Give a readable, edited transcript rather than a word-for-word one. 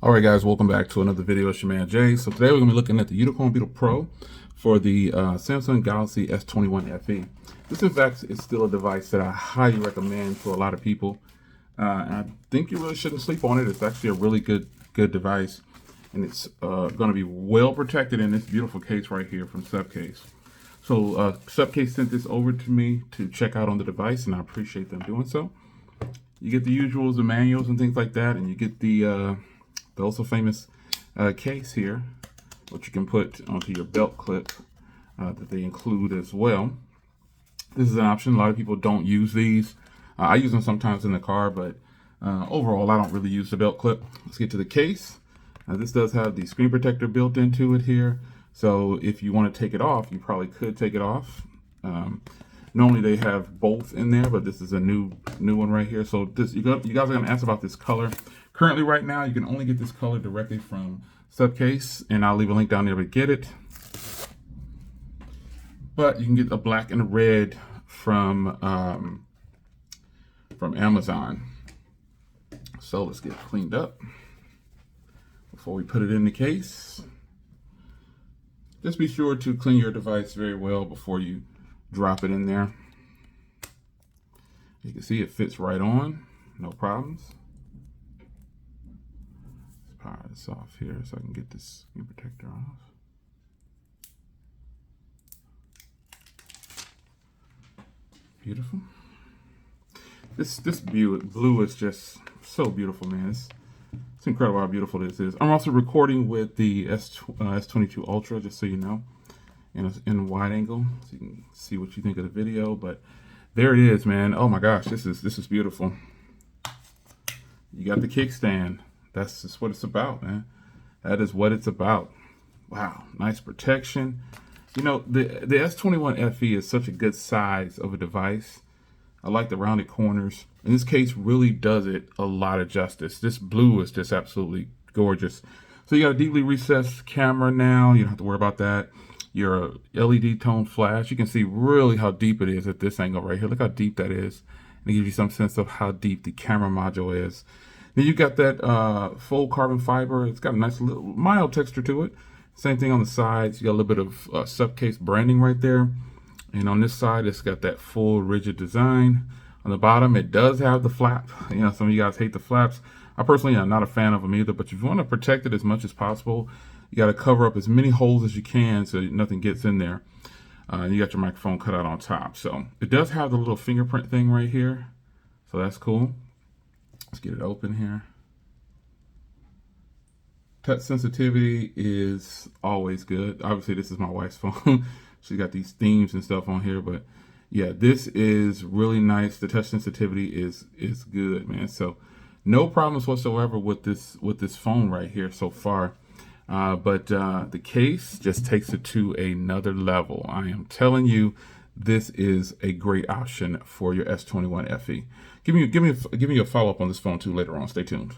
All right, guys, welcome back to another video. It's your man Jay. So today we're going to be looking at the Unicorn Beetle Pro for the Samsung Galaxy S21 FE. This, in fact, is still a device that I highly recommend to a lot of people. I think you really shouldn't sleep on it. It's actually a really good device, and it's going to be well protected in this beautiful case right here from SUPCASE. So SUPCASE sent this over to me to check out on the device, and I appreciate them doing so. You get the usuals, the manuals and things like that, and you get the also famous case here, which you can put onto your belt clip that they include as well. This is an option. A lot of people don't use these. I use them sometimes in the car, but overall I don't really use the belt clip. Let's get to the case. This does have the screen protector built into it here, so if you want to take it off, you probably could take it off. Normally they have both in there, but this is a new one right here. So this, you guys are going to ask about this color. Currently, right now, you can only get this color directly from SUPCASE, and I'll leave a link down there to get it. But you can get a black and a red from Amazon. So let's get it cleaned up before we put it in the case. Just be sure to clean your device very well before you drop it in there. You can see it fits right on, no problems. Let's power this off here so I can get this screen protector off. Beautiful. This blue is just so beautiful, man. It's incredible how beautiful this is. I'm also recording with the S22 Ultra, just so you know, in wide angle, so you can see what you think of the video. But there it is, man. Oh my gosh, this is beautiful. You got the kickstand. That's just what it's about, man. That is what it's about. Wow, nice protection. You know, the S21 FE is such a good size of a device. I like the rounded corners, and this case really does it a lot of justice. This blue is just absolutely gorgeous. So you got a deeply recessed camera now. You don't have to worry about that. Your LED tone flash, you can see really how deep it is at this angle right here. Look how deep that is. And it gives you some sense of how deep the camera module is. Then you got that full carbon fiber. It's got a nice little mild texture to it. Same thing on the sides. You got a little bit of SUPCASE branding right there. And on this side, it's got that full rigid design. On the bottom, it does have the flap. You know, some of you guys hate the flaps. I personally am not a fan of them either, but if you want to protect it as much as possible, you got to cover up as many holes as you can so nothing gets in there. And you got your microphone cut out on top. So it does have the little fingerprint thing right here. So that's cool. Let's get it open here. Touch sensitivity is always good. Obviously, this is my wife's phone. She's got these themes and stuff on here, but yeah, this is really nice. The touch sensitivity is good, man. So no problems whatsoever with this phone right here so far. But the case just takes it to another level. I am telling you, this is a great option for your S21 FE. Give me a follow-up on this phone too later on. Stay tuned.